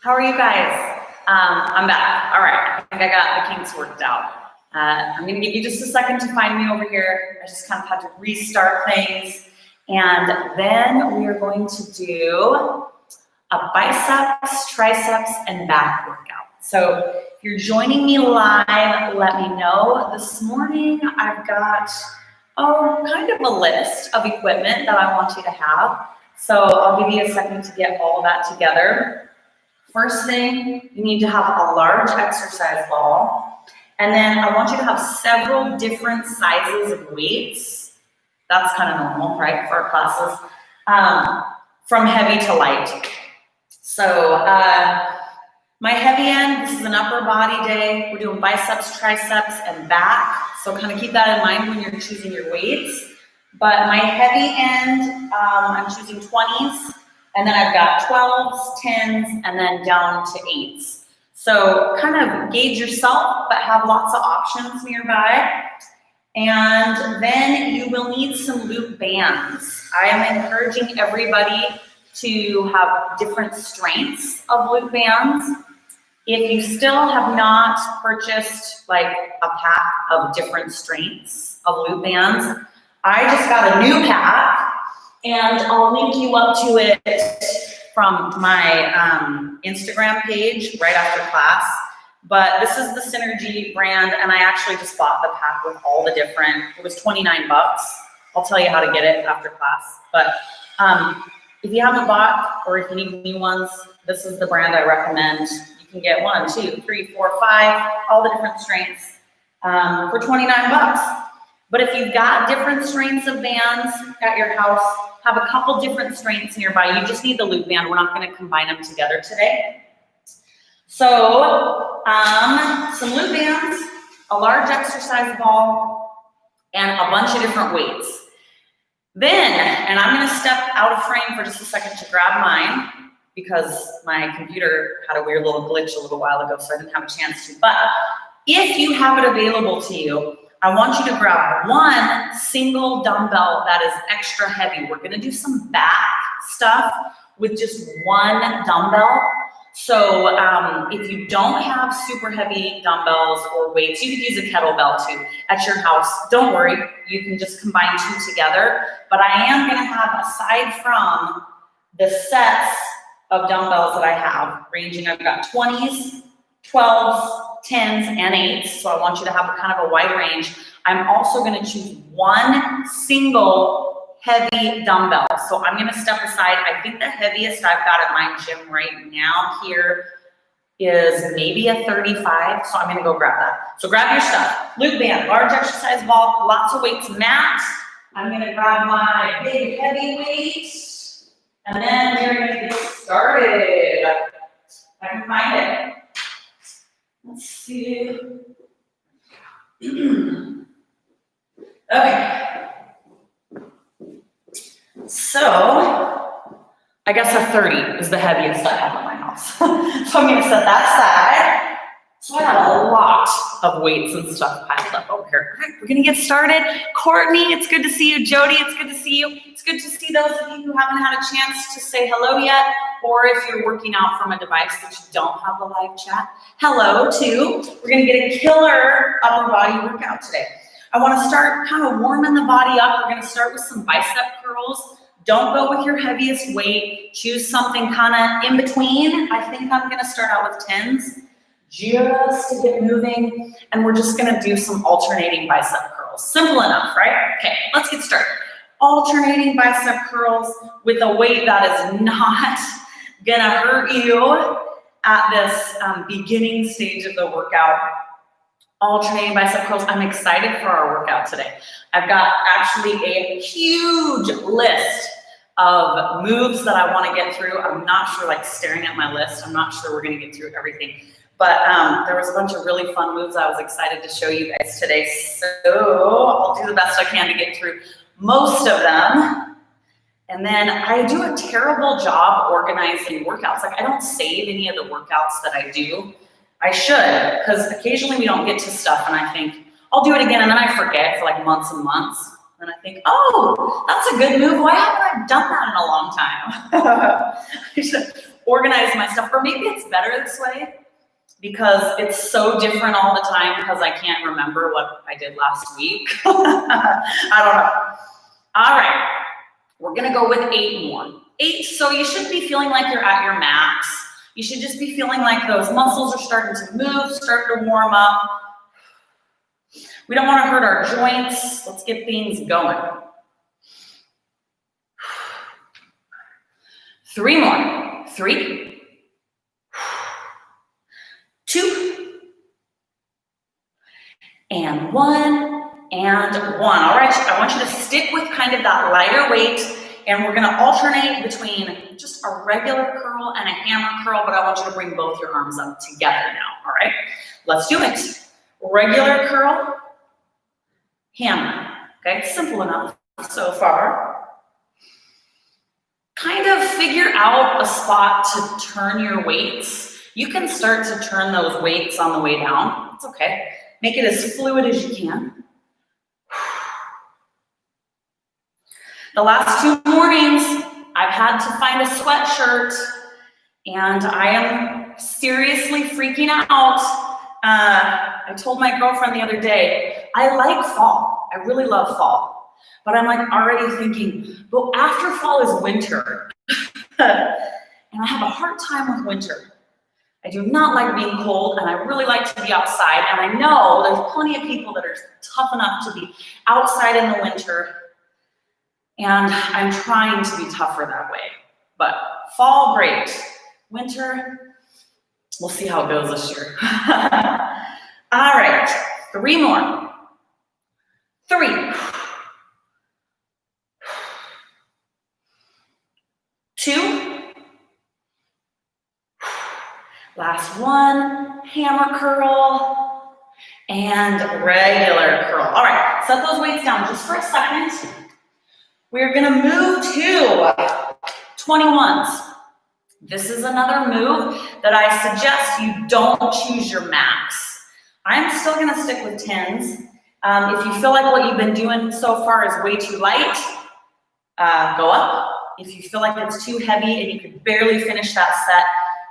How are you guys? I'm back. All right, I think I got the kinks worked out. I'm gonna give you just a second to find me over here. I just kind of had to restart things. And then we are going to do a biceps, triceps, and back workout. So if you're joining me live, let me know. This morning, I've got kind of a list of equipment that I want you to have. So I'll give you a second to get all that together. First thing, you need to have a large exercise ball. And then I want you to have several different sizes of weights. That's kind of normal, right, for our classes. From heavy to light. So my heavy end, this is an upper body day. We're doing biceps, triceps, and back. So kind of keep that in mind when you're choosing your weights. But my heavy end, I'm choosing 20s. And then I've got 12s, 10s, and then down to 8s. So kind of gauge yourself, but have lots of options nearby. And then you will need some loop bands. I am encouraging everybody to have different strengths of loop bands. If you still have not purchased like a pack of different strengths of loop bands, I just got a new pack. And I'll link you up to it from my Instagram page right after class. But this is the Synergy brand, and I actually just bought the pack with all the different, it was 29 bucks. I'll tell you how to get it after class. But if you haven't bought, or if you need new ones, this is the brand I recommend. You can get 1, 2, 3, 4, 5, all the different strengths for 29 bucks. But if you've got different strengths of bands at your house, have a couple different strengths nearby. You just need the loop band. We're not going to combine them together today. So some loop bands, a large exercise ball, and a bunch of different weights. Then, and I'm going to step out of frame for just a second to grab mine because my computer had a weird little glitch a little while ago, so I didn't have a chance to. But if you have it available to you, I want you to grab one single dumbbell that is extra heavy. We're gonna do some back stuff with just one dumbbell. So if you don't have super heavy dumbbells or weights, you could use a kettlebell too at your house. Don't worry, you can just combine two together. But I am gonna have, aside from the sets of dumbbells that I have, ranging, I've got 20s, 12s, 10s, and 8s, so I want you to have a kind of a wide range. I'm also going to choose one single heavy dumbbell. So I'm going to step aside. I think the heaviest I've got at my gym right now here is maybe a 35, so I'm going to go grab that. So grab your stuff. Loop band, large exercise ball, lots of weights, mat. I'm going to grab my big heavy weight, and then we're going to get started. I can find it. Let's see. Okay. So, I guess a 30 is the heaviest I have at my house. So I'm going to set that aside. So I have a lot of weights and stuff piled up over here. All right, we're going to get started. Courtney, it's good to see you. Jody, it's good to see you. It's good to see those of you who haven't had a chance to say hello yet, or if you're working out from a device that you don't have the live chat, hello too. We're going to get a killer upper body workout today. I want to start kind of warming the body up. We're going to start with some bicep curls. Don't go with your heaviest weight. Choose something kind of in between. I think I'm going to start out with 10s. Just to get moving, and we're just gonna do some alternating bicep curls. Simple enough, right? Okay, let's get started. Alternating bicep curls with a weight that is not gonna hurt you at this beginning stage of the workout. Alternating bicep curls. I'm excited for our workout today. I've got actually a huge list of moves that I want to get through. I'm not sure, like staring at my list, I'm not sure we're gonna get through everything. But there was a bunch of really fun moves I was excited to show you guys today. So I'll do the best I can to get through most of them. And then I do a terrible job organizing workouts. Like I don't save any of the workouts that I do. I should, because occasionally we don't get to stuff and I think, I'll do it again and then I forget for like months and months. And I think, oh, that's a good move. Why haven't I done that in a long time? I should organize my stuff. Or maybe it's better this way because it's so different all the time because I can't remember what I did last week. I don't know. All right, we're gonna go with 8 more. 8, so you shouldn't be feeling like you're at your max. You should just be feeling like those muscles are starting to move, start to warm up. We don't want to hurt our joints. Let's get things going. 3 more. 3, 2, and 1, and 1. All right, I want you to stick with kind of that lighter weight, and we're gonna alternate between just a regular curl and a hammer curl, but I want you to bring both your arms up together now, all right? Let's do it. Regular curl, hammer, okay? Simple enough so far. Kind of figure out a spot to turn your weights. You can start to turn those weights on the way down. It's okay. Make it as fluid as you can. The last 2 mornings, I've had to find a sweatshirt, and I am seriously freaking out. I told my girlfriend the other day, I like fall. I really love fall. But I'm like already thinking, but after fall is winter. And I have a hard time with winter. I do not like being cold, and I really like to be outside. And I know there's plenty of people that are tough enough to be outside in the winter. And I'm trying to be tougher that way. But fall, great. Winter, we'll see how it goes this year. All right, 3 more. 3, 2, last 1, hammer curl, and regular curl. All right, set those weights down just for a second. We're gonna move to 21s. This is another move that I suggest you don't choose your max. I'm still gonna stick with 10s. If you feel like what you've been doing so far is way too light, go up. If you feel like it's too heavy and you could barely finish that set,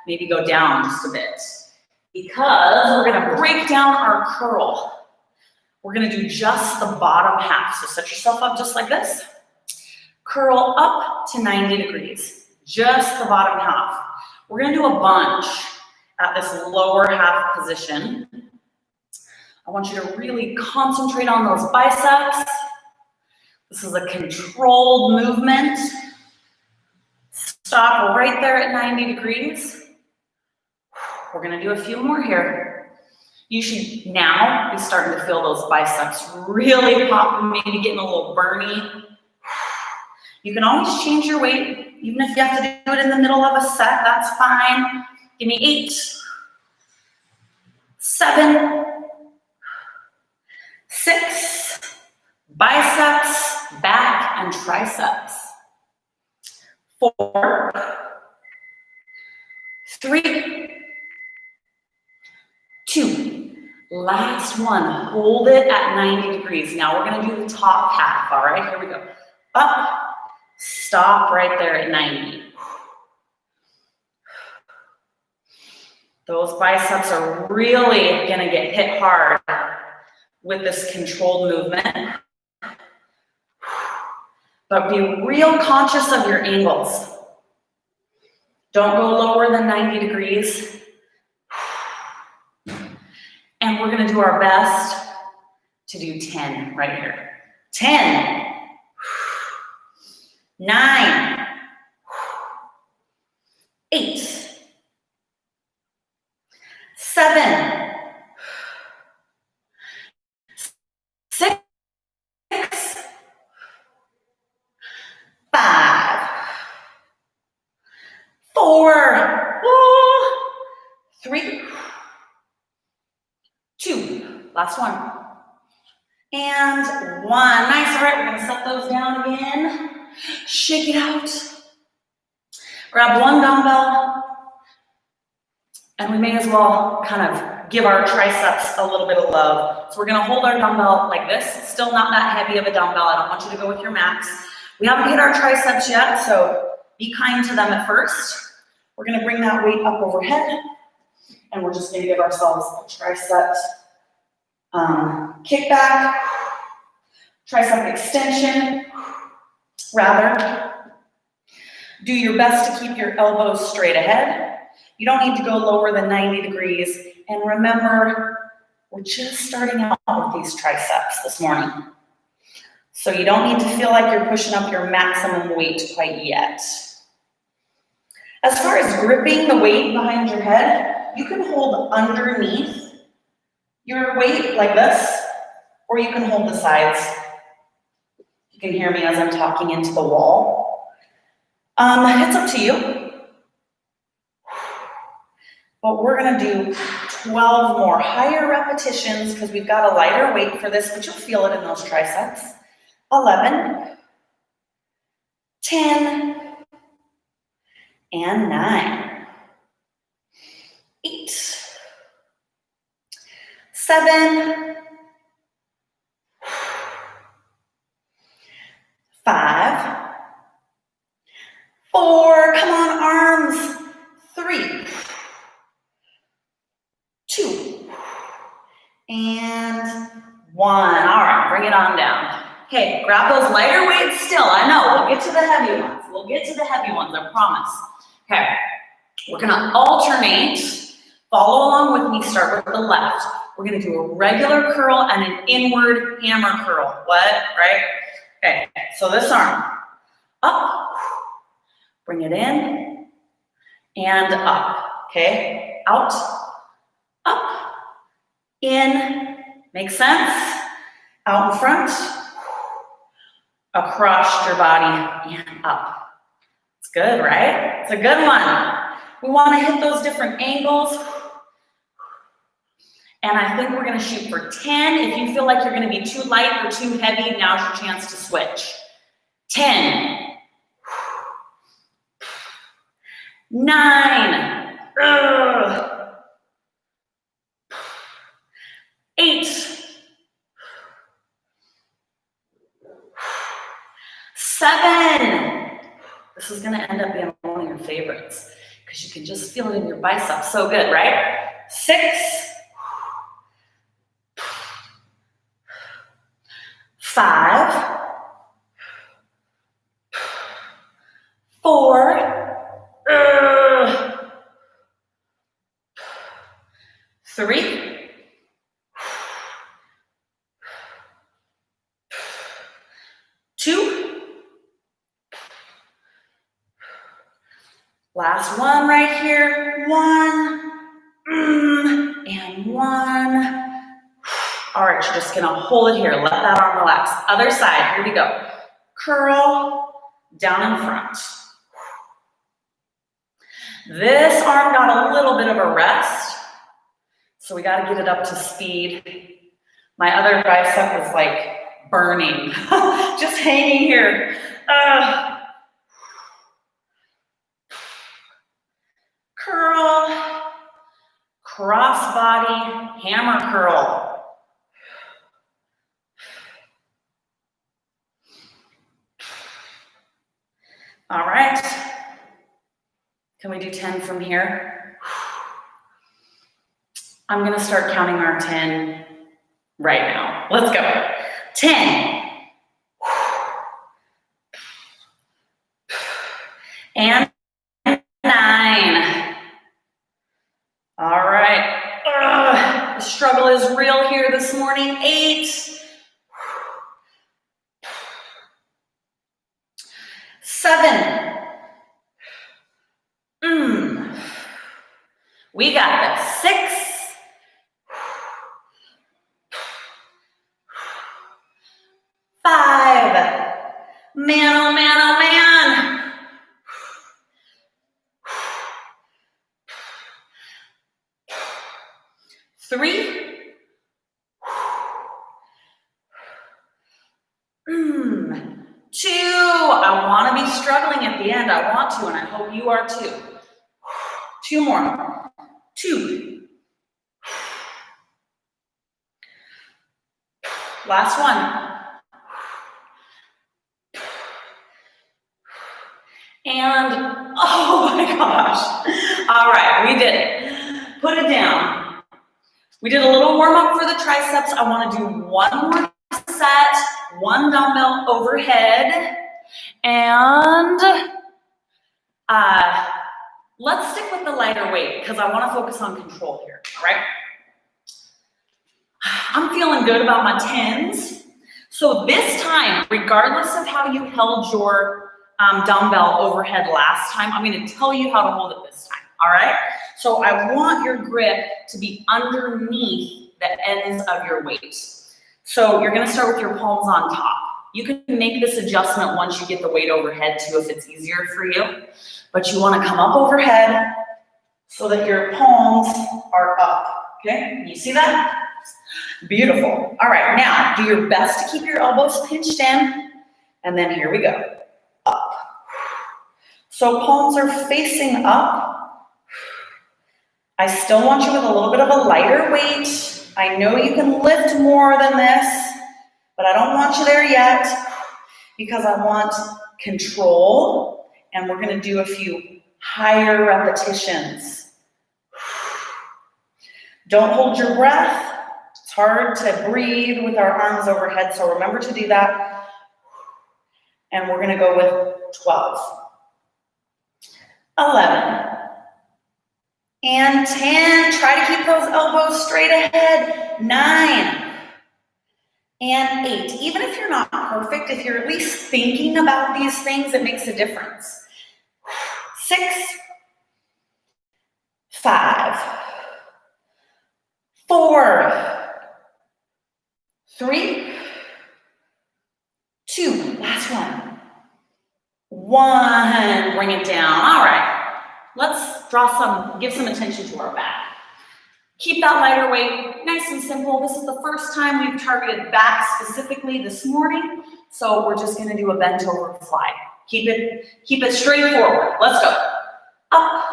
maybe go down just a bit. Because we're gonna break down our curl. We're gonna do just the bottom half. So set yourself up just like this. Curl up to 90 degrees, just the bottom half. We're gonna do a bunch at this lower half position. I want you to really concentrate on those biceps. This is a controlled movement. Stop right there at 90 degrees. We're gonna do a few more here. You should now be starting to feel those biceps really popping, maybe getting a little burny. You can always change your weight, even if you have to do it in the middle of a set, that's fine. Give me 8, 7, 6, biceps, back, and triceps. 4, 3, 2, last one. Hold it at 90 degrees. Now we're gonna do the top half, all right? Here we go. Up. Stop right there at 90. Those biceps are really gonna get hit hard with this controlled movement. But be real conscious of your angles. Don't go lower than 90 degrees. And we're gonna do our best to do 10 right here. 10. 9, 8, 7, 6, 5, 4, 3, 2, last one, and 1. Nice, all right, we're gonna set those down again. Shake it out. Grab one dumbbell. And we may as well kind of give our triceps a little bit of love. So we're gonna hold our dumbbell like this, still not that heavy of a dumbbell. I don't want you to go with your max. We haven't hit our triceps yet, so be kind to them at first. We're gonna bring that weight up overhead, and we're just gonna give ourselves a tricep kickback, tricep extension, rather. Do your best to keep your elbows straight ahead. You don't need to go lower than 90 degrees. And remember, we're just starting out with these triceps this morning. So you don't need to feel like you're pushing up your maximum weight quite yet. As far as gripping the weight behind your head, you can hold underneath your weight like this, or you can hold the sides. You can hear me as I'm talking into the wall. It's up to you. But we're gonna do 12 more higher repetitions because we've got a lighter weight for this, but you'll feel it in those triceps. 11, 10, and 9, 8, 7, 5, 4, come on arms, 3, 2, and 1. All right, bring it on down. Okay, grab those lighter weights still. I know, we'll get to the heavy ones. We'll get to the heavy ones, I promise. Okay, we're gonna alternate. Follow along with me, start with the left. We're gonna do a regular curl and an inward hammer curl. What, right? Okay, so this arm, up, bring it in, and up, okay? Out, up, in, make sense? Out in front, across your body, and up. It's good, right? It's a good one. We wanna hit those different angles. And I think we're gonna shoot for 10. If you feel like you're gonna be too light or too heavy, now's your chance to switch. 10, 9, 8, 7. This is gonna end up being one of your favorites because you can just feel it in your biceps. So good, right? 6, 5, 4, 3, 2, last one right here, 1, and 1. All right, you're just gonna hold it here. Let that arm relax. Other side, here we go. Curl down in front. This arm got a little bit of a rest, so we gotta get it up to speed. My other bicep is like burning, just hanging here. Curl, cross body, hammer curl. All right, can we do 10 from here? I'm gonna start counting our 10 right now. Let's go. 10. And 9. All right. The struggle is real here this morning. 8. 7. We got this. 6. 5. Man, oh man, oh man. 3. 2. I want to be struggling at the end. I want to, and I hope you are too. 2 more. 2. Last one. And, oh my gosh. All right, we did it. Put it down. We did a little warm up for the triceps. I want to do one more set, one dumbbell overhead. And let's stick with the lighter weight because I want to focus on control here, all right? I'm feeling good about my 10s. So this time, regardless of how you held your dumbbell overhead last time, I'm going to tell you how to hold it this time, all right? So I want your grip to be underneath the ends of your weight. So you're going to start with your palms on top. You can make this adjustment once you get the weight overhead too if it's easier for you. But you want to come up overhead so that your palms are up, okay? You see that? Beautiful. All right, now do your best to keep your elbows pinched in, and then here we go, up. So palms are facing up. I still want you with a little bit of a lighter weight. I know you can lift more than this, but I don't want you there yet because I want control, and we're gonna do a few higher repetitions. Don't hold your breath. It's hard to breathe with our arms overhead, so remember to do that. And we're gonna go with 12, 11, and 10. Try to keep those elbows straight ahead. 9, and 8. Even if you're not perfect, if you're at least thinking about these things, it makes a difference. 6, 5, 4, 3, 2, last one. 1, bring it down. All right, let's give some attention to our back. Keep that lighter weight, nice and simple. This is the first time we've targeted back specifically this morning, so we're just gonna do a bent over fly. Keep it straight forward. Let's go. Up.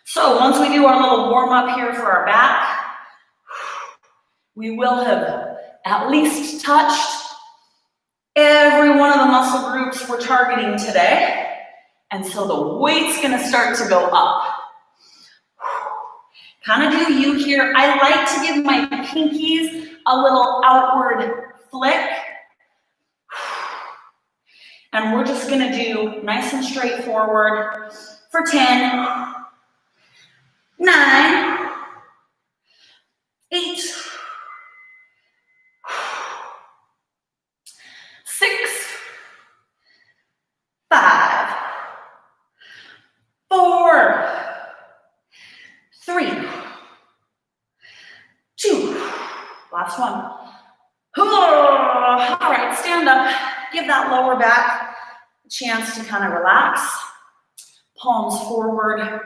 So once we do our little warm up here for our back, we will have at least touched every one of the muscle groups we're targeting today. And so the weight's gonna start to go up. Kind of do you here. I like to give my pinkies a little outward flick. And we're just gonna do nice and straightforward for 10, 9, 8, 6, 5, 4, 3, 2, last one. All right, stand up. Give that lower back a chance to kind of relax. Palms forward.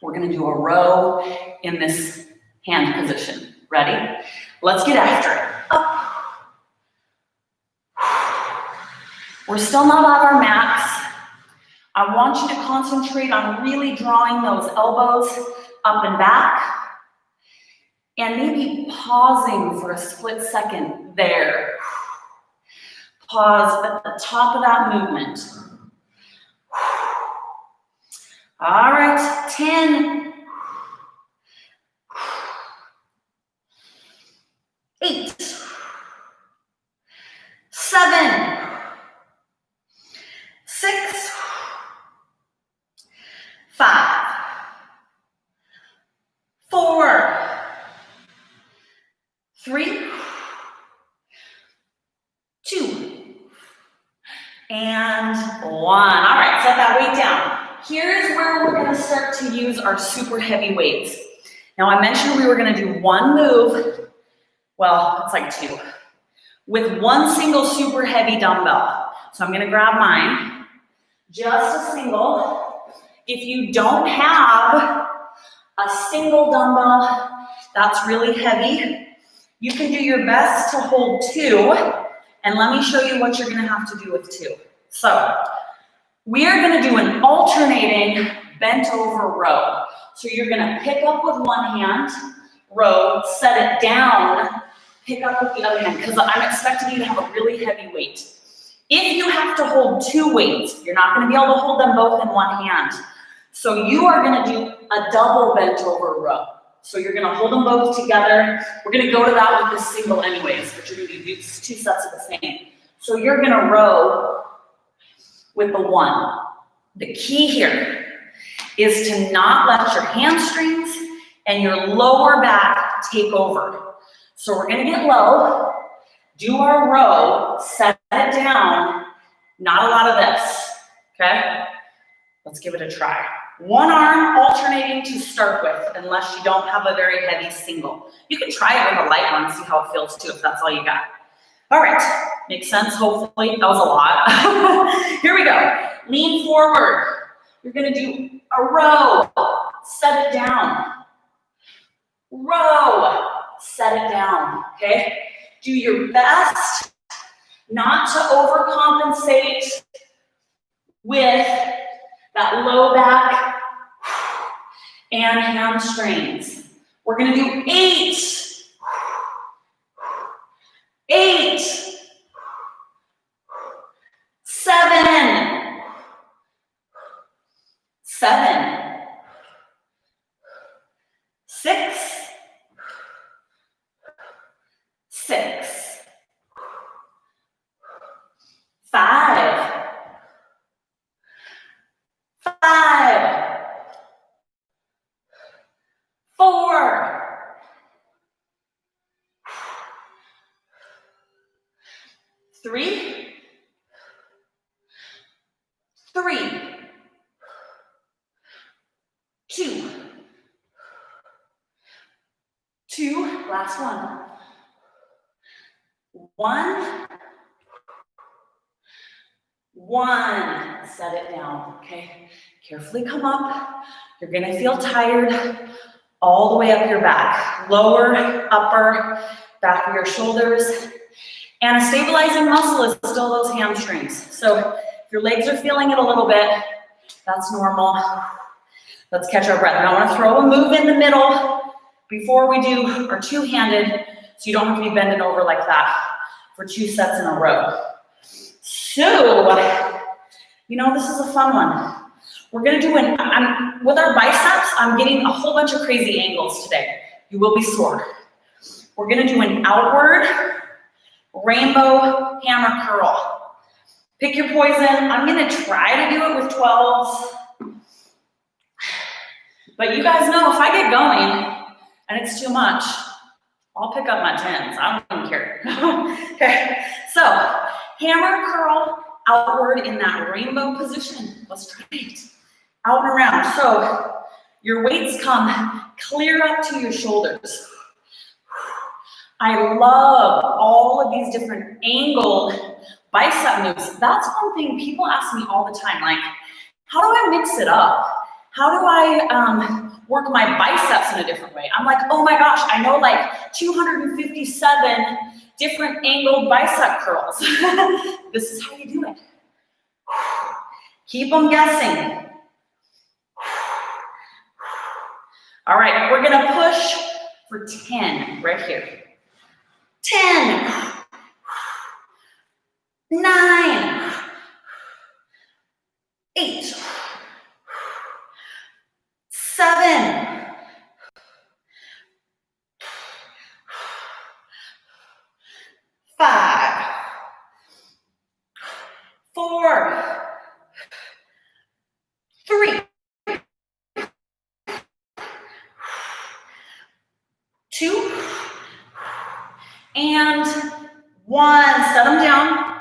We're gonna do a row in this hand position. Ready? Let's get after it. Up. We're still not at our max. I want you to concentrate on really drawing those elbows up and back, and maybe pausing for a split second there. Pause at the top of that movement. All right, 10, 8, 7, 6, 5, 4, 3, 2, and 1. All right, set that weight down. Here's where we're gonna start to use our super heavy weights. Now I mentioned we were gonna do one move, well, it's like 2, with one single super heavy dumbbell. So I'm gonna grab mine, just a single. If you don't have a single dumbbell that's really heavy, you can do your best to hold 2, and let me show you what you're gonna have to do with 2. So We are gonna do an alternating bent over row. So you're gonna pick up with one hand, row, set it down, pick up with the other hand, because I'm expecting you to have a really heavy weight. If you have to hold two weights, you're not gonna be able to hold them both in one hand. So you are gonna do a double bent over row. So you're gonna hold them both together. We're gonna go to that with the single anyways, but you're gonna do two sets of the same. So you're gonna row with the one. The key here is to not let your hamstrings and your lower back take over. So we're gonna get low, do our row, set it down, not a lot of this, okay? Let's give it a try. One arm alternating to start with, unless you don't have a very heavy single. You can try it with a light one, see how it feels too, if that's all you got. All right, makes sense, hopefully. That was a lot. Here we go. Lean forward. You're gonna do a row, set it down. Row, set it down, okay? Do your best not to overcompensate with that low back and hamstrings. We're gonna do 8, 8, 7, 7, 6, 6, 5, 5, 4, 3, 3, 2, 2, last one. 1, 1, set it down, okay? Carefully come up. You're gonna feel tired all the way up your back. Lower, upper, back of your shoulders. And a stabilizing muscle is still those hamstrings. So if your legs are feeling it a little bit, that's normal. Let's catch our breath. Now I wanna throw a move in the middle before we do our two-handed, so you don't have to be bending over like that for 2 sets in a row. So, you know, this is a fun one. We're gonna do with our biceps, I'm getting a whole bunch of crazy angles today. You will be sore. We're gonna do an outward rainbow hammer curl. Pick your poison. I'm gonna try to do it with 12s. But you guys know if I get going and it's too much, I'll pick up my 10s. I don't even care. Okay, so hammer curl outward in that rainbow position. Let's try it. Out and around. So your weights come clear up to your shoulders. I love all of these different angled bicep moves. That's one thing people ask me all the time, like, how do I mix it up? How do I work my biceps in a different way? I'm like, oh my gosh, I know like 257 different angled bicep curls. This is how you do it. Keep them guessing. All right, we're gonna push for 10 right here. 10, 9, 8, 7, 5, 4, 3, 2, and 1. Set them down.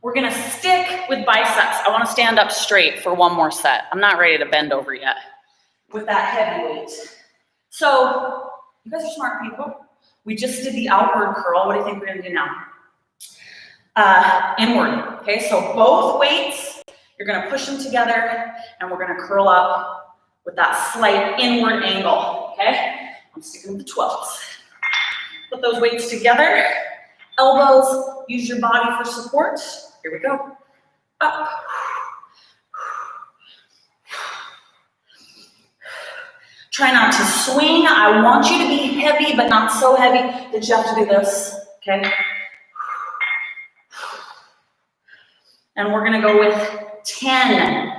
We're gonna stick with biceps. I wanna stand up straight for one more set. I'm not ready to bend over yet with that heavy weight. So, you guys are smart people. We just did the outward curl. What do you think we're gonna do now? Inward, okay? So both weights, you're gonna push them together and we're gonna curl up with that slight inward angle, okay? I'm sticking with the 12s. Put those weights together. Elbows, use your body for support. Here we go. Up, Try not to swing. I want you to be heavy, but not so heavy that you have to do this, okay? And we're gonna go with 10.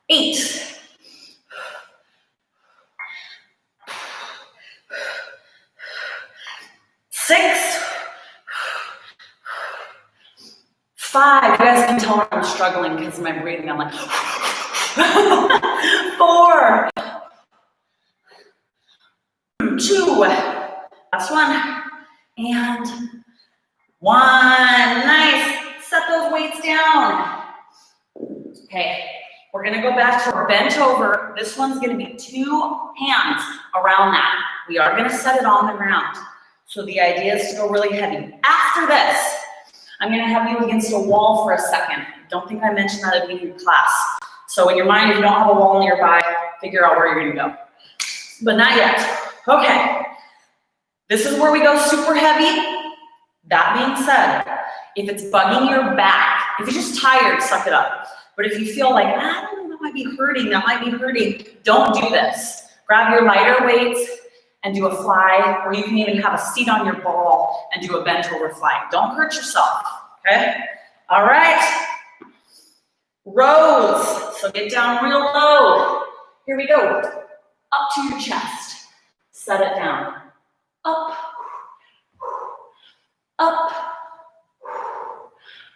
8. 6. 5. You guys can tell I'm struggling because of my breathing. I'm like, 4. 2. Last one. And 1. Nice. Set those weights down. Okay. We're gonna go back to our bent over. This one's gonna be 2 hands around that. We are gonna set it on the ground. So the idea is to go really heavy. After this, I'm gonna have you against a wall for a second. Don't think I mentioned that at the beginning of class. So in your mind, if you don't have a wall nearby, figure out where you're gonna go. But not yet. Okay. This is where we go super heavy. That being said, if it's bugging your back, if you're just tired, suck it up. But if you feel like, I don't know, that might be hurting, don't do this. Grab your lighter weights and do a fly, or you can even have a seat on your ball and do a bent over fly. Don't hurt yourself, okay? All right. Rows. So get down real low. Here we go. Up to your chest. Set it down. Up. Up.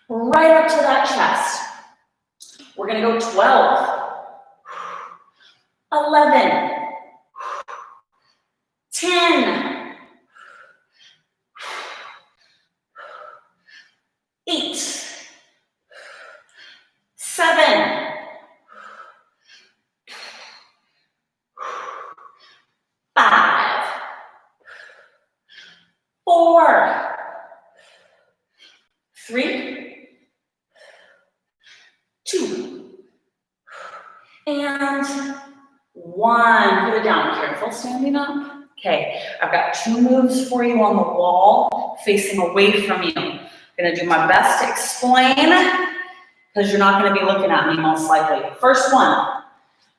Right up to that chest. We're gonna go 12, 11, 10, 8, 7, 5, 4, 3, 2, and 1. Put it down, careful, standing up. Okay, I've got 2 moves for you on the wall, facing away from you. I'm gonna do my best to explain, because you're not gonna be looking at me most likely. First one,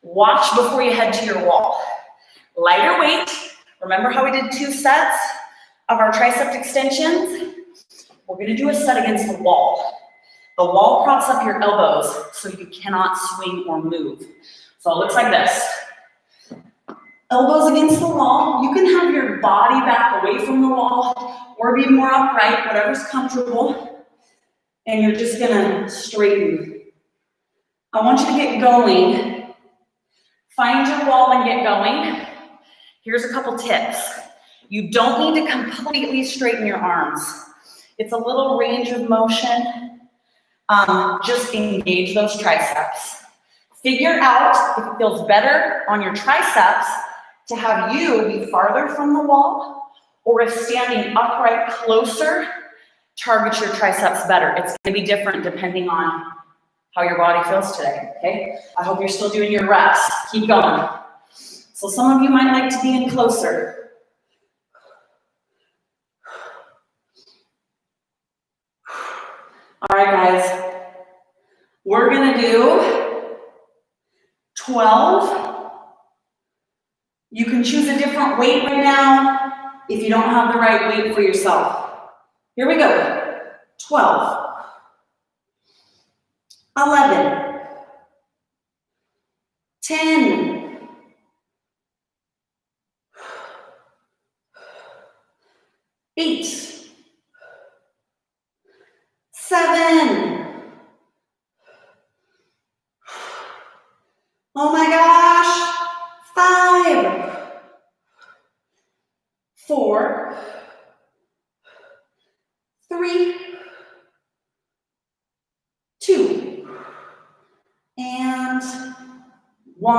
watch before you head to your wall. Lighter weight. Remember how we did 2 sets of our tricep extensions? We're gonna do a set against the wall. The wall props up your elbows so you cannot swing or move. So it looks like this. Elbows against the wall. You can have your body back away from the wall or be more upright, whatever's comfortable. And you're just gonna straighten. I want you to get going. Find your wall and get going. Here's a couple tips. You don't need to completely straighten your arms. It's a little range of motion. Just engage those triceps. Figure out if it feels better on your triceps to have you be farther from the wall, or if standing upright closer targets your triceps better. It's gonna be different depending on how your body feels today, okay? I hope you're still doing your reps. Keep going. So some of you might like to be in closer. All right, guys. We're gonna do 12. You can choose a different weight right now if you don't have the right weight for yourself. Here we go. 12, 11, 10, 8, 7. Oh my gosh. 5, 4, 3, 2, and 1.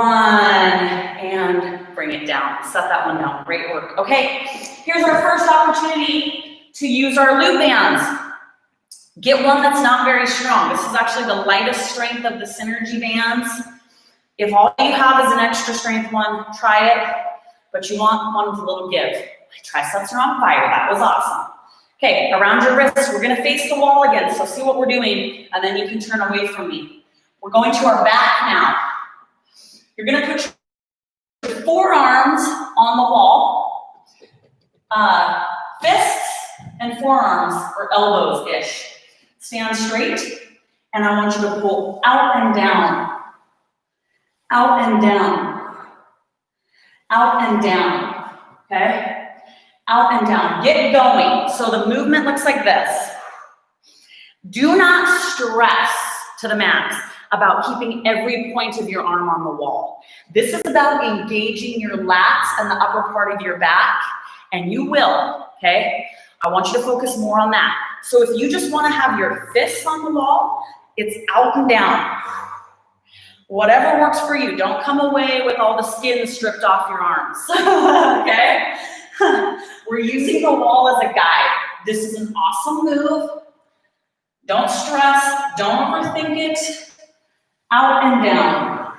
And bring it down. Set that one down. Great work. Okay, here's our first opportunity to use our loop bands. Get one that's not very strong. This is actually the lightest strength of the synergy bands. If all you have is an extra strength one, try it, but you want one with a little give. My triceps are on fire. That was awesome. Okay, around your wrists, we're gonna face the wall again, so see what we're doing, and then you can turn away from me. We're going to our back now. You're gonna put your forearms on the wall, fists and forearms or elbows-ish. Stand straight, and I want you to pull out and down, out and down, out and down, okay? Out and down, get going. So the movement looks like this. Do not stress to the max about keeping every point of your arm on the wall. This is about engaging your lats and the upper part of your back, and you will, okay? I want you to focus more on that. So if you just want to have your fists on the wall, it's out and down. Whatever works for you. Don't come away with all the skin stripped off your arms, okay? We're using the wall as a guide. This is an awesome move. Don't stress, don't overthink it. Out and down.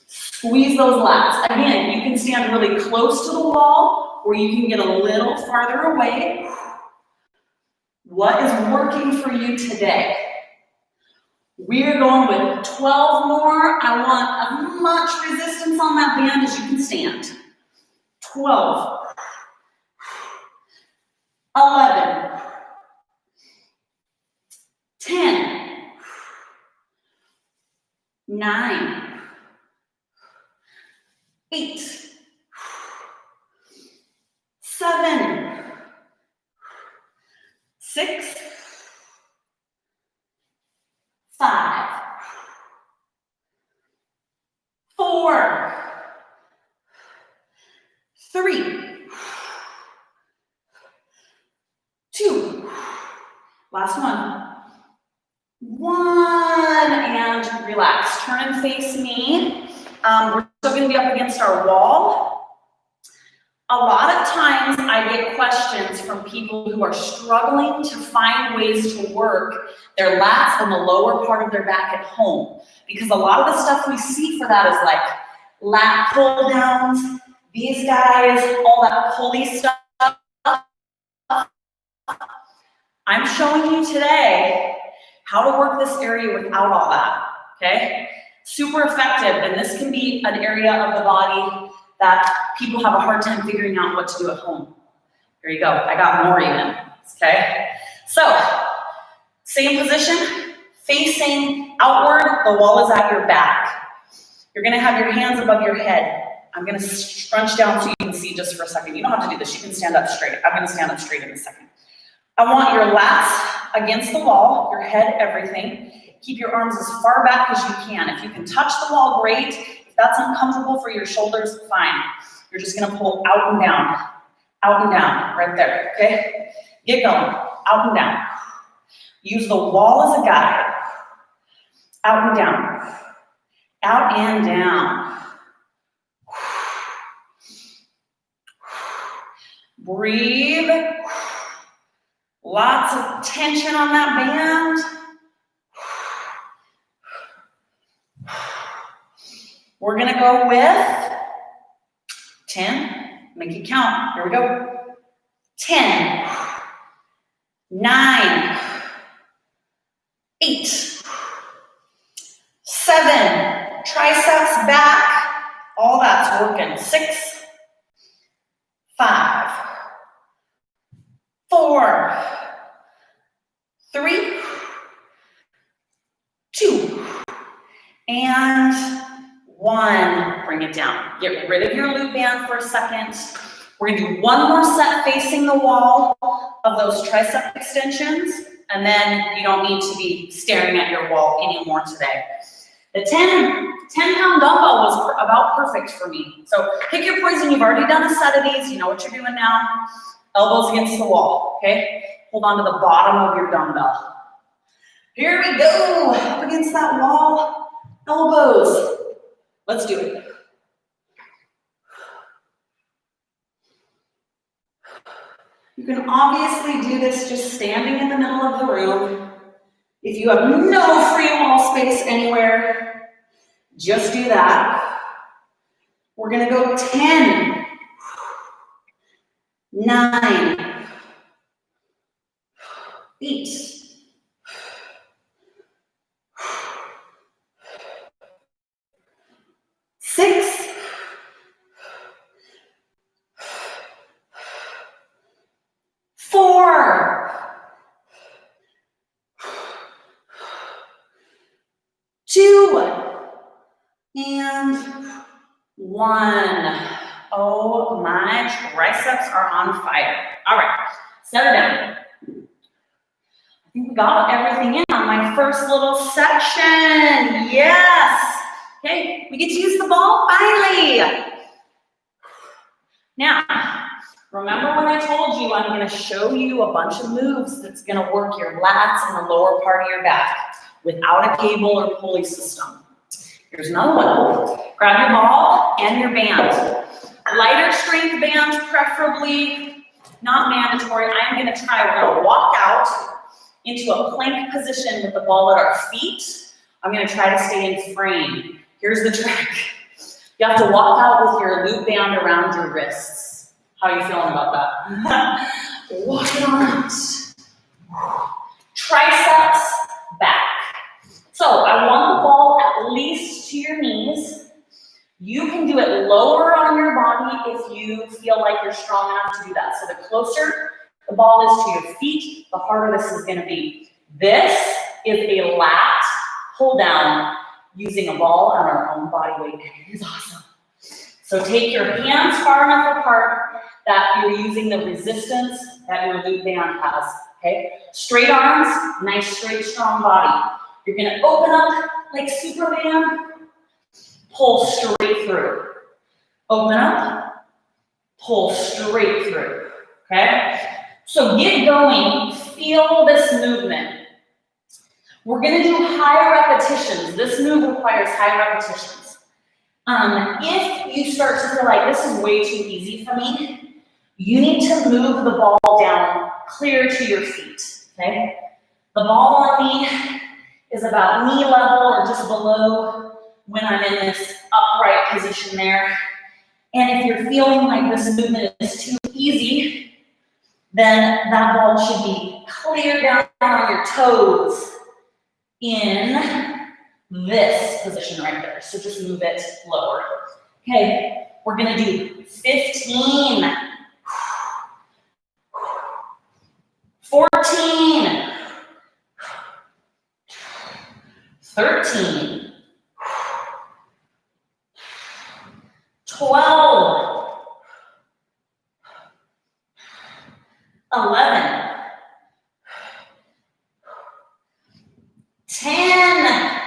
Squeeze those lats. Again, you can stand really close to the wall, or you can get a little farther away. What is working for you today? We're going with 12 more. I want as much resistance on that band as you can stand. 12. 11. 10. 9, 8, 7, 6, 5, 4, 3, 2, last one. 1, and relax. Turn and face me. We're still going to be up against our wall. A lot of times I get questions from people who are struggling to find ways to work their lats and the lower part of their back at home. Because a lot of the stuff we see for that is like lat pull downs, these guys, all that pulley stuff. I'm showing you today how to work this area without all that, okay? Super effective, and this can be an area of the body that people have a hard time figuring out what to do at home. Here you go, I got more even, okay? So, same position, facing outward, the wall is at your back. You're gonna have your hands above your head. I'm gonna scrunch down so you can see just for a second. You don't have to do this, you can stand up straight. I'm gonna stand up straight in a second. I want your lats against the wall, your head, everything. Keep your arms as far back as you can. If you can touch the wall, great. If that's uncomfortable for your shoulders, fine. You're just gonna pull out and down, right there, okay? Get going, out and down. Use the wall as a guide. Out and down, out and down. Breathe. Lots of tension on that band. We're gonna go with 10, make it count, here we go. 10, 9, 8, 7, triceps back, all that's working. 6, 5, 4, 3, 2, and 1. Bring it down. Get rid of your loop band for a second. We're gonna do one more set facing the wall of those tricep extensions, and then you don't need to be staring at your wall anymore today. The 10-pound dumbbell was about perfect for me. So pick your poison. You've already done a set of these. You know what you're doing now. Elbows against the wall, okay? Hold on to the bottom of your dumbbell. Here we go, up against that wall, elbows. Let's do it. You can obviously do this just standing in the middle of the room. If you have no free wall space anywhere, just do that. We're gonna go 10, 9, 8, 1. Oh, my triceps are on fire. All right, set her down. I think we got everything in on my first little section. Yes. Okay, we get to use the ball finally. Now, remember when I told you I'm going to show you a bunch of moves that's going to work your lats and the lower part of your back without a cable or pulley system. Here's another one. Grab your ball and your band. Lighter strength band, preferably, not mandatory. I'm going to try, we're going to walk out into a plank position with the ball at our feet. I'm going to try to stay in frame. Here's the trick. You have to walk out with your loop band around your wrists. How are you feeling about that? Walk it on out. Triceps back. So I want the ball at least to your knees. You can do it lower on your body if you feel like you're strong enough to do that. So the closer the ball is to your feet, the harder this is going to be. This is a lat pull down using a ball on our own body weight. It is awesome. So take your hands far enough apart that you're using the resistance that your loop band has. Okay? Straight arms, nice, straight, strong body. You're going to open up like Superman. Pull straight through. Open up, pull straight through, okay? So get going, feel this movement. We're gonna do high repetitions. This move requires high repetitions. If you start to feel like this is way too easy for me, you need to move the ball down clear to your feet, okay? The ball on me is about knee level or just below when I'm in this upright position there. And if you're feeling like this movement is too easy, then that ball should be clear down on your toes in this position right there. So just move it lower. Okay, we're gonna do 15, 14, 13, 12, 11, 10,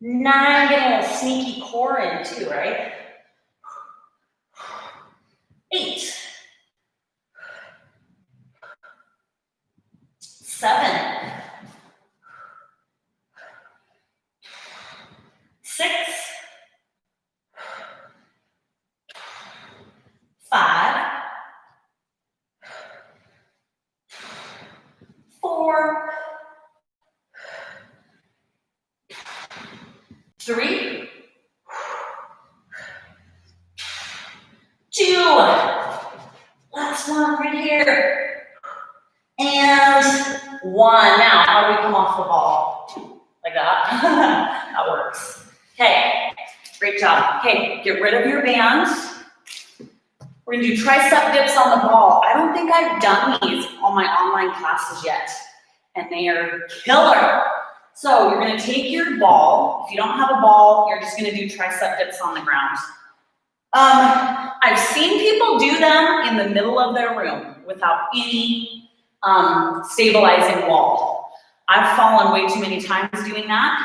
9, getting a sneaky core in too, right? 8, 7, 6, 5, 4, 3, 2, last one right here, and 1. Now, how do we come off the ball? Like that? That works. Okay, great job. Okay, get rid of your band. We're gonna do tricep dips on the ball. I don't think I've done these on my online classes yet, and they are killer. So you're gonna take your ball. If you don't have a ball, you're just gonna do tricep dips on the ground. I've seen people do them in the middle of their room without any stabilizing wall. I've fallen way too many times doing that,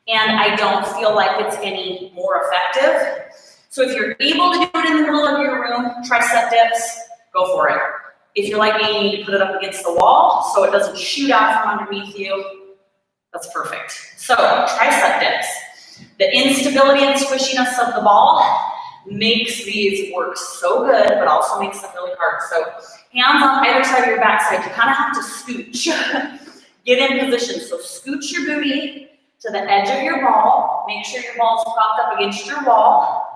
and I don't feel like it's any more effective. So if you're able to do it in the middle of your room, tricep dips, go for it. If you're like me, you need to put it up against the wall so it doesn't shoot out from underneath you. That's perfect. So tricep dips. The instability and squishiness of the ball makes these work so good, but also makes them really hard. So hands on either side of your backside, you kind of have to scooch. Get in position. So scooch your booty to the edge of your ball. Make sure your ball's propped up against your wall.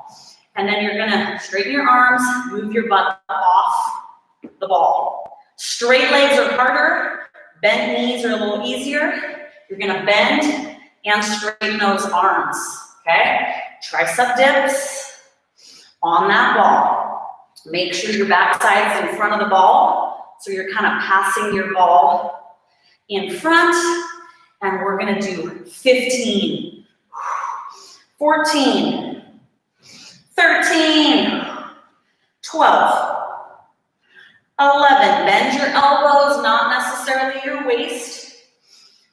And then you're gonna straighten your arms, move your butt off the ball. Straight legs are harder. Bent knees are a little easier. You're gonna bend and straighten those arms, okay? Tricep dips on that ball. Make sure your backside is in front of the ball, so you're kind of passing your ball in front, and we're gonna do 15, 14, 13, 12, 11. Bend your elbows, not necessarily your waist.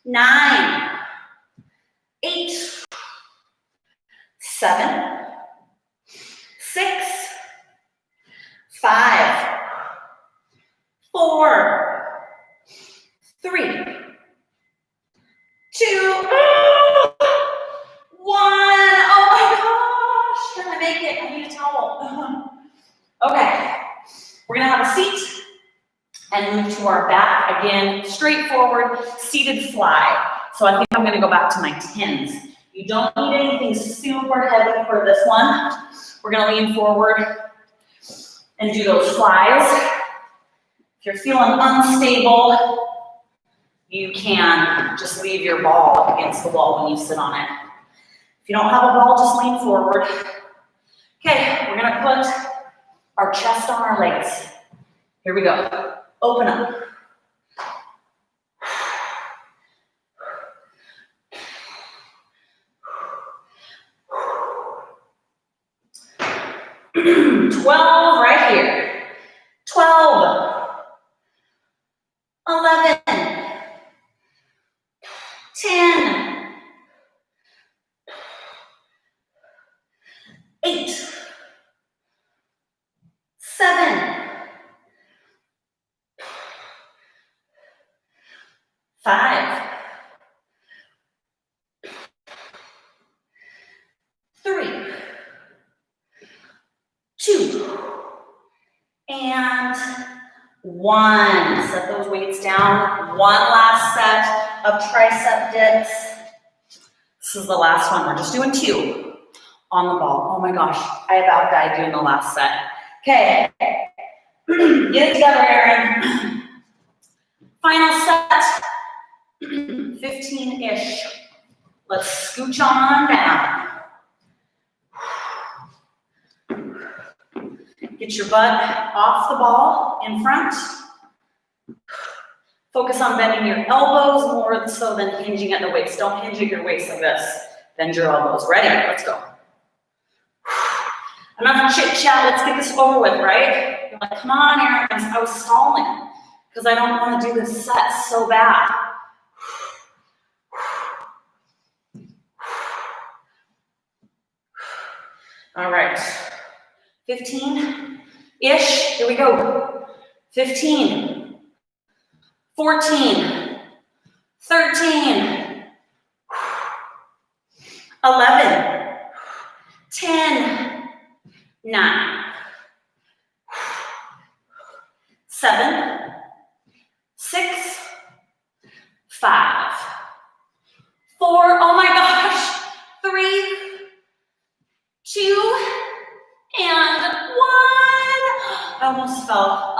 9, 8, 7, 6, 5, 4, 3, 2, 1. Oh my gosh, can I make it? I need a towel. Okay, we're gonna have a seat and move to our back again, straightforward, seated fly. So I think I'm gonna go back to my 10s. You don't need anything super heavy for this one. We're gonna lean forward and do those flies. If you're feeling unstable, you can just leave your ball up against the wall when you sit on it. If you don't have a ball, just lean forward. Okay, we're gonna put our chest on our legs. Here we go. Open up. $12 right here. 12, 11, 10, 8, 7, 5, 3, 2, and 1. Set those weights down. One last set of tricep dips. This is the last one. We're just doing 2 on the ball. Oh my gosh, I about died doing the last set. Okay, get it together, Aaron. Final set, 15-ish. Let's scooch on down. Get your butt off the ball in front. Focus on bending your elbows more so than hinging at the waist. Don't hinge at your waist like this. Bend your elbows. Ready? Let's go. Enough chit chat. Let's get this over with, right? You're like, come on, Aaron. I was stalling because I don't want to do this set so bad. All right. 15-ish. Here we go. 15, 14, 13, 11, 10, 9, 7, 6, 5, 4, oh my gosh, 3, 2, and 1. I almost fell.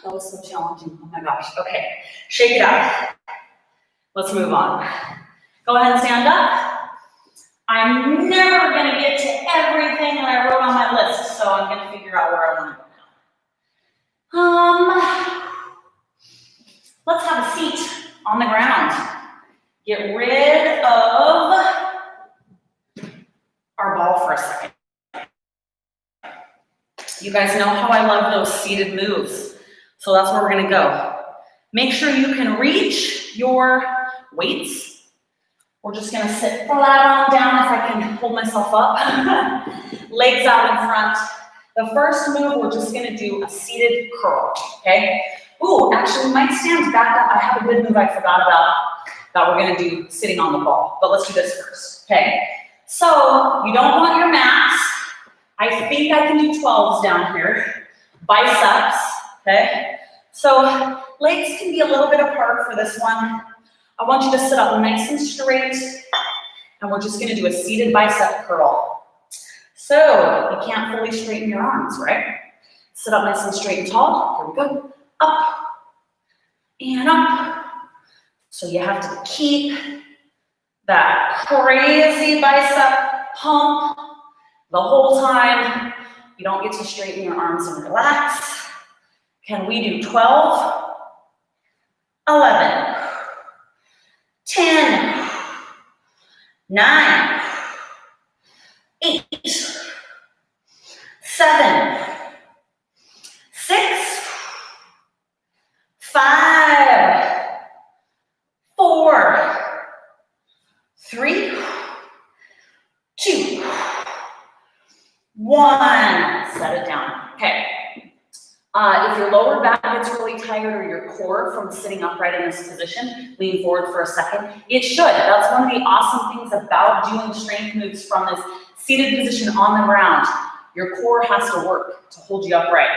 That was so challenging. Oh my gosh. Okay, shake it out. Let's move on. Go ahead and stand up. I'm never going to get to everything that I wrote on my list, so I'm going to figure out where I want to go now. Let's have a seat on the ground. Get rid of our ball for a second. You guys know how I love those seated moves, so that's where we're going to go. Make sure you can reach your weights. We're just going to sit flat on down if I can hold myself up. Legs out in front. The first move, we're just going to do a seated curl, okay? Ooh, actually, we might stand back up. I have a good move I forgot about that we're going to do sitting on the ball, but let's do this first, okay? So, you don't want your mats. I think I can do 12s down here. Biceps, okay? So, legs can be a little bit apart for this one. I want you to sit up nice and straight, and we're just gonna do a seated bicep curl. So, you can't fully straighten your arms, right? Sit up nice and straight and tall. Here we go. Up and up. So you have to keep that crazy bicep pump the whole time. You don't get to straighten your arms and relax. Can we do 12, 11, 10, 9, 8, 7, 6, 5, 4, 3, 2, 1. Set it down. Okay. If your lower back gets really tired or your core from sitting upright in this position, lean forward for a second. It should. That's one of the awesome things about doing strength moves from this seated position on the ground. Your core has to work to hold you upright.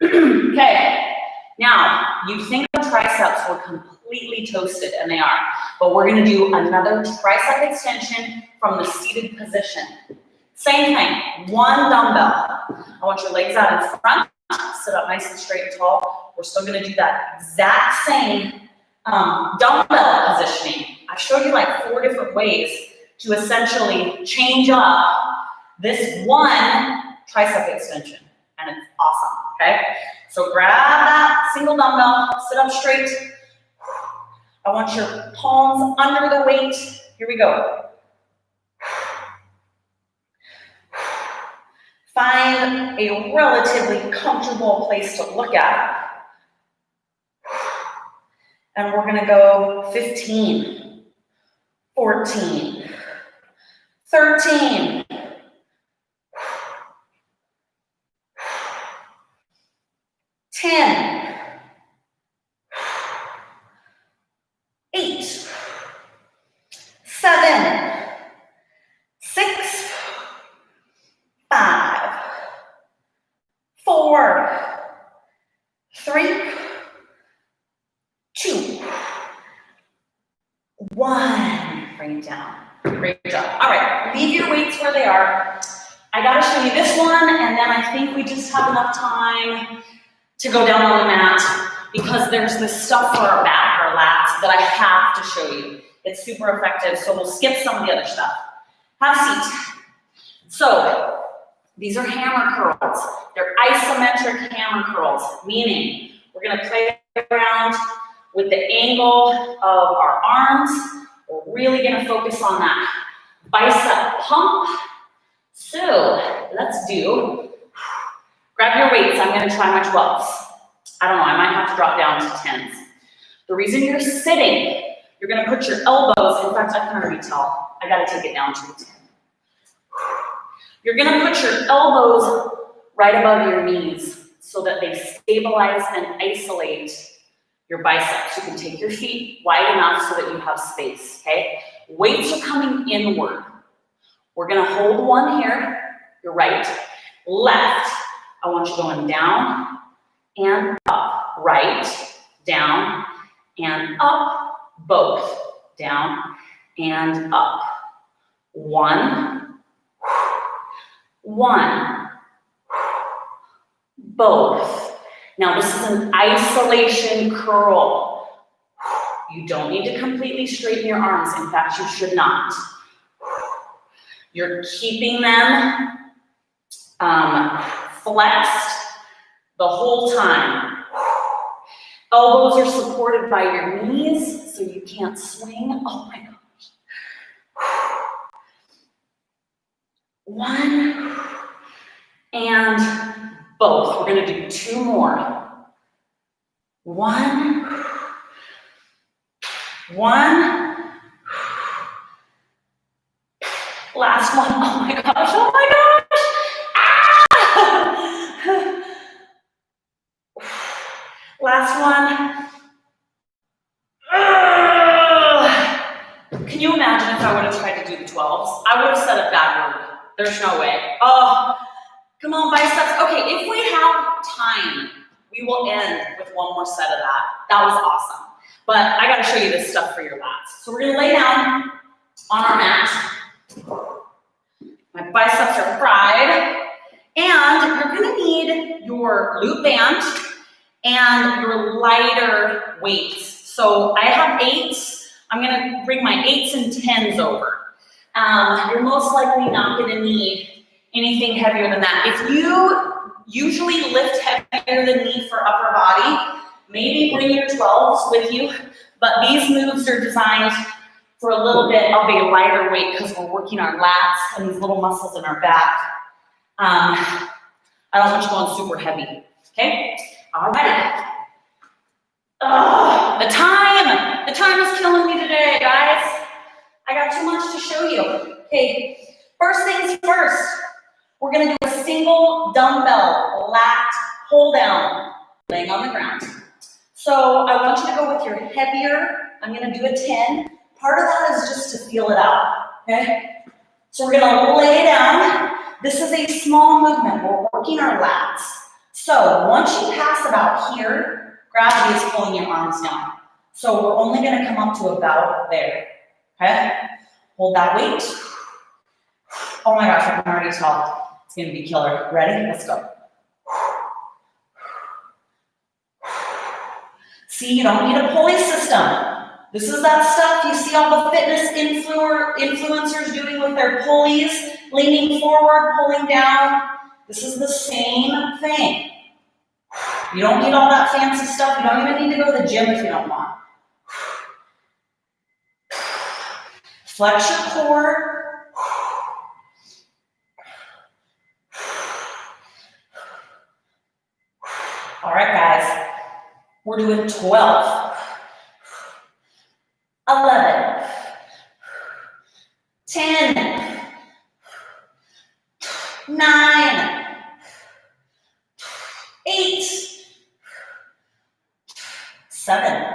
Okay. Now, you think the triceps were completely toasted, and they are, but we're going to do another tricep extension from the seated position. Same thing, one dumbbell. I want your legs out in front, sit up nice and straight and tall. We're still going to do that exact same dumbbell positioning. I've showed you like 4 different ways to essentially change up this one tricep extension, and it's awesome, okay? So grab that single dumbbell, sit up straight. I want your palms under the weight. Here we go. Find a relatively comfortable place to look at. And we're gonna go 15, 14, 13, 10, 8, 7, 6, 5, 4, 3, 2, 1. Bring it down. Great job. All right, leave your weights where they are. I gotta show you this one, and then I think we just have enough time to go down on the mat because there's this stuff for our back, our lats, that I have to show you. It's super effective, so we'll skip some of the other stuff. Have a seat. So, these are hammer curls. They're isometric hammer curls, meaning we're gonna play around with the angle of our arms. We're really gonna focus on that bicep pump. So, let's do, grab your weights. I'm gonna try my 12s. I don't know, I might have to drop down to 10s. The reason you're sitting, you're gonna put your elbows, in fact, I can already tell, I gotta take it down to a 10. You're gonna put your elbows right above your knees so that they stabilize and isolate your biceps. You can take your feet wide enough so that you have space, okay? Weights are coming inward. We're gonna hold one here, your right, left. I want you going down and up, right, down and up, both, down and up. 1, 1, both. Now this is an isolation curl. You don't need to completely straighten your arms. In fact, you should not. You're keeping them flexed the whole time. Elbows are supported by your knees, so you can't swing. Oh my gosh. 1 and both. We're gonna do 2 more. 1, 1. Last one. Oh my gosh, oh my gosh. Ah! Last one. Can you imagine if I would have tried to do the 12s? I would have said it backward. There's no way. Oh, come on, biceps. Okay, if we have time, we will end with one more set of that. That was awesome. But I gotta show you this stuff for your lats. So we're gonna lay down on our mat. My biceps are fried. And you're gonna need your loop band and your lighter weights. So I have 8s. I'm gonna bring my 8s and 10s over. You're most likely not gonna need anything heavier than that. If you usually lift heavier than me for upper body, maybe bring your 12s with you, but these moves are designed For a little bit of a lighter weight because we're working our lats and these little muscles in our back. I don't want you going super heavy, okay? All right. The time is killing me today, guys. I got too much to show you. Okay, first things first, we're gonna do a single dumbbell lat pull down, laying on the ground. So I want you to go with your heavier. I'm gonna do a 10. Part of that is just to feel it out, okay? So we're gonna lay down. This is a small movement. We're working our lats. So once you pass about here, gravity is pulling your arms down. So we're only gonna come up to about there, okay? Hold that weight. Oh my gosh, I can already tell. It's gonna be killer. Ready? Let's go. See, you don't need a pulley system. This is that stuff you see all the fitness influencers doing with their pulleys, leaning forward, pulling down. This is the same thing. You don't need all that fancy stuff. You don't even need to go to the gym if you don't want. Flex your core. All right, guys. We're doing 12. 11, 10, 9, 8, 7,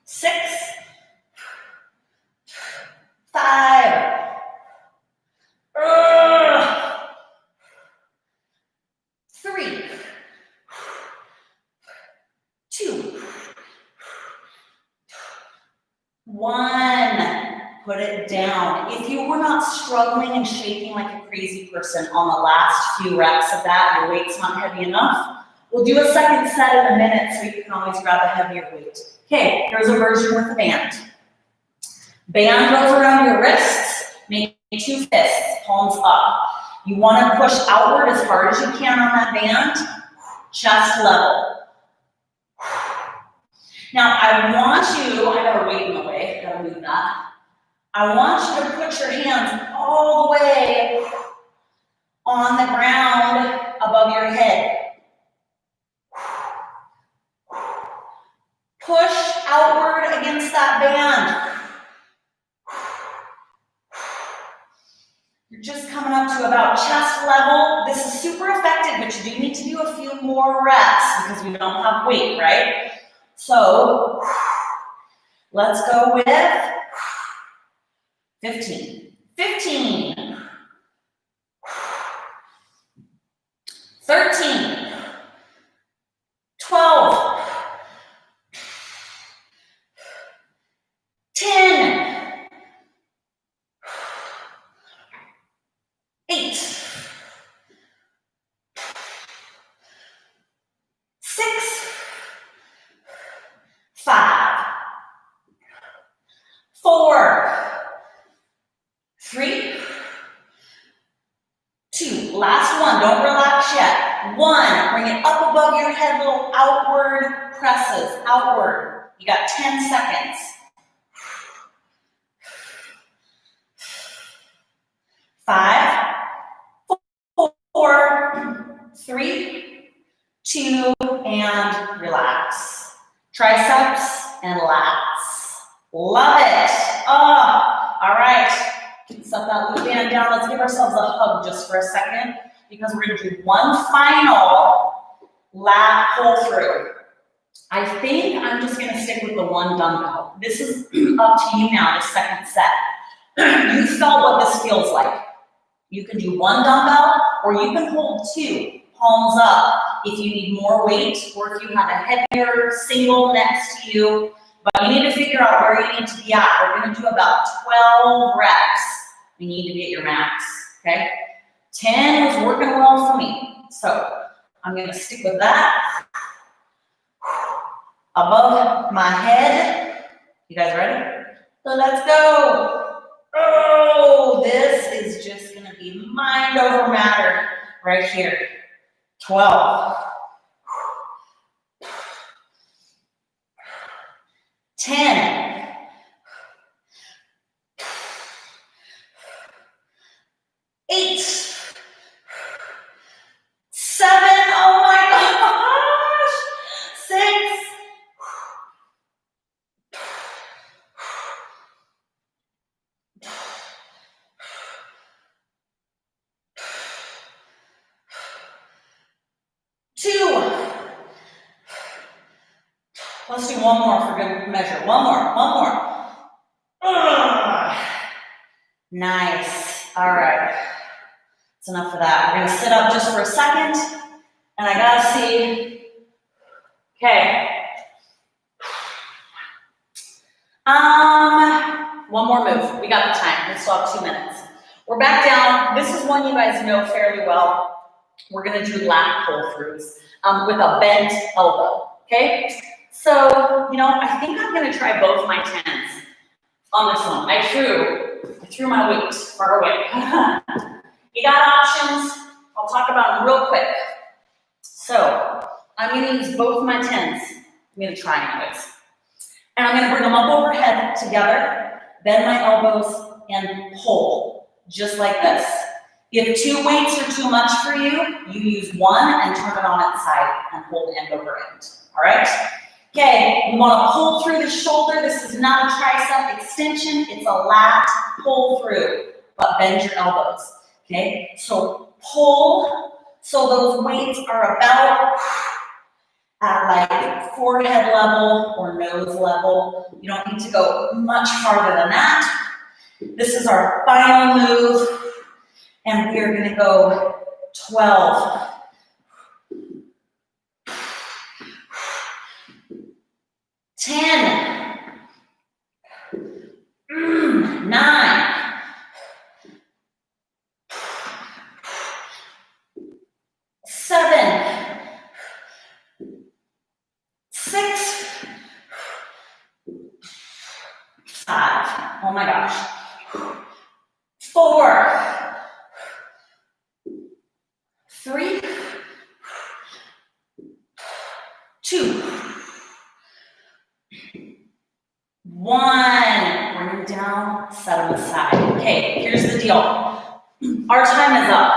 6, 5, 3, 2, 1. Put it down. If you were not struggling and shaking like a crazy person on the last few reps of that, your weight's not heavy enough, we'll do a second set in a minute so you can always grab a heavier weight. Okay, here's a version with a band. Band goes around your wrists, make 2 fists, palms up. You want to push outward as hard as you can on that band, chest level. Now, I got a weight in the way, gotta move that. I want you to put your hands all the way on the ground above your head. Push outward against that band. You're just coming up to about chest level. This is super effective, but you do need to do a few more reps because we don't have weight, right? So let's go with 15, 15, 13, 12, 10, 8, 6, 5, 4, 3, 2, last one, don't relax yet. 1, bring it up above your head, little outward presses, outward. You got 10 seconds. 5, 4, 3, 2, and relax. Triceps and lats. Love it. Oh, all right. Set that loop band down. Let's give ourselves a hug just for a second because we're going to do one final lat pull through. I think I'm just going to stick with the one dumbbell. This is up to you now, the second set. You felt what this feels like. You can do one dumbbell or you can hold 2, palms up if you need more weight or if you have a heavier single next to you. But you need to figure out where you need to be at. We're going to do about 12 reps. You need to be at your max, okay? 10 was working well for me. So I'm going to stick with that. Above my head. You guys ready? So let's go. Oh, this is just going to be mind over matter right here. 12. 10. one more for good measure. One more. Nice. All right. That's enough of that. We're gonna sit up just for a second, and I gotta see. Okay. One more move. We got the time. We still have 2 minutes. We're back down. This is one you guys know fairly well. We're gonna do lat pull-throughs with a bent elbow. Okay. So, I think I'm gonna try both my 10s on this one. I threw my weight far away. You got options. I'll talk about them real quick. So, I'm gonna use both my 10s. I'm gonna try anyways. And I'm gonna bring them up overhead together, bend my elbows, and pull, just like this. If 2 weights are too much for you, you use 1 and turn it on its side and hold end over end, all right? Okay, we wanna pull through the shoulder. This is not a tricep extension, it's a lat pull through, but bend your elbows, okay? So pull, so those weights are about at like forehead level or nose level. You don't need to go much farther than that. This is our final move, and we are gonna go 12. 10, 9, 7, 6, 5, oh my gosh, 4, 3, 2, 1. Bring them down, set them aside. Okay, here's the deal. Our time is up,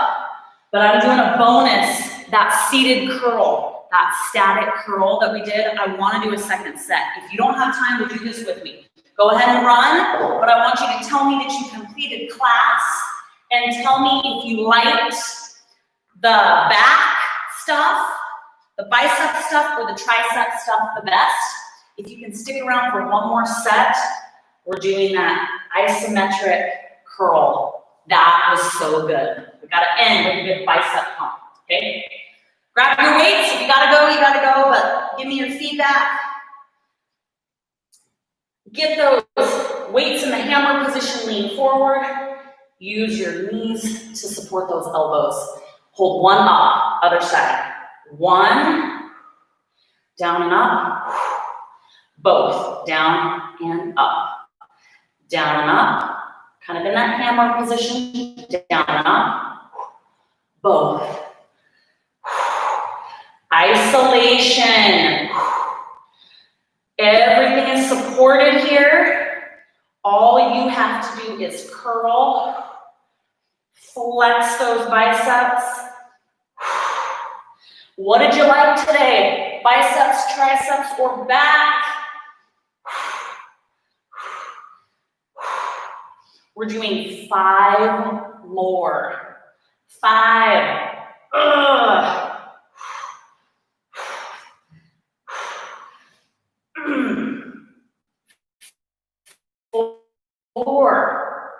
but I'm doing a bonus, that seated curl, that static curl that we did. I want to do a second set. If you don't have time to do this with me, go ahead and run, but I want you to tell me that you completed class and tell me if you liked the back stuff, the bicep stuff, or the tricep stuff the best. If you can stick around for one more set, we're doing that isometric curl. That was so good. We gotta end with a good bicep pump, okay? Grab your weights, if you gotta go, but give me your feedback. Get those weights in the hammer position, lean forward. Use your knees to support those elbows. Hold 1 up, other side. 1, down and up. Both, down and up. Down and up. Kind of in that hammer position. Down and up. Both. Isolation. Everything is supported here. All you have to do is curl. Flex those biceps. What did you like today? Biceps, triceps, or back? We're doing 5 more. 5. Ugh. 4.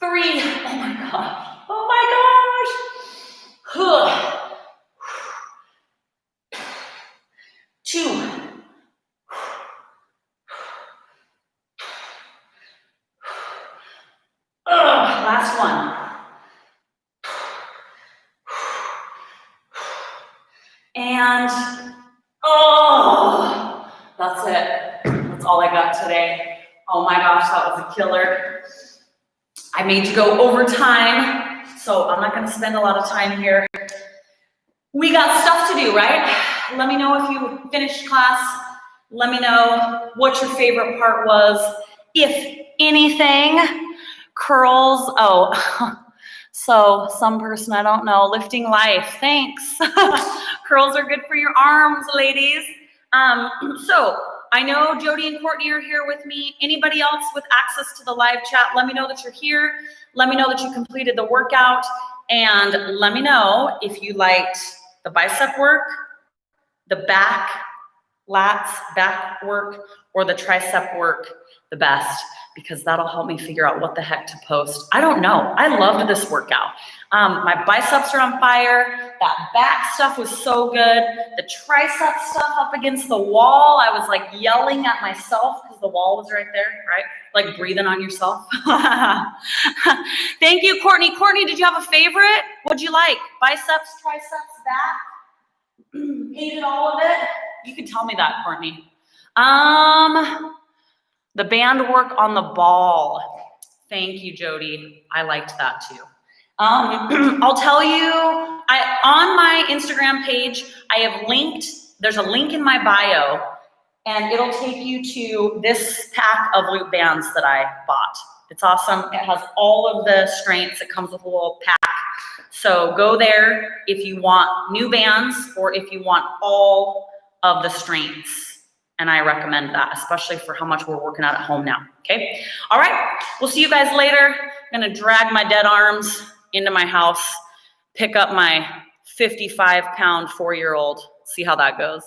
3. Oh my gosh. Oh my gosh. 2. 'Ugh, last one. And, oh, that's it. That's all I got today. Oh my gosh, that was a killer. I made you go over time, so I'm not gonna spend a lot of time here. We got stuff to do, right? Let me know if you finished class. Let me know what your favorite part was. If anything, curls, oh, so some person I don't know, lifting life, thanks. Curls are good for your arms, ladies. So I know Jody and Courtney are here with me. Anybody else with access to the live chat, let me know that you're here. Let me know that you completed the workout. And let me know if you liked the bicep work, the back lats, back work, or the tricep work the best, because that'll help me figure out what the heck to post. I don't know. I loved this workout. My biceps are on fire. That back stuff was so good. The tricep stuff up against the wall, I was like yelling at myself because the wall was right there, right? Like breathing on yourself. Thank you, Courtney. Courtney, did you have a favorite? What'd you like? Biceps, triceps, back? Hated all of it? You can tell me that, Courtney. The band work on the ball. Thank you, Jody. I liked that too. I'll tell you, on my Instagram page, I have linked, there's a link in my bio, and it'll take you to this pack of loop bands that I bought. It's awesome. It has all of the strengths. It comes with a little pack. So go there if you want new bands or if you want all of the strengths. And I recommend that, especially for how much we're working out at home now, okay? All right, we'll see you guys later. I'm gonna drag my dead arms into my house, pick up my 55-pound 4-year-old, see how that goes.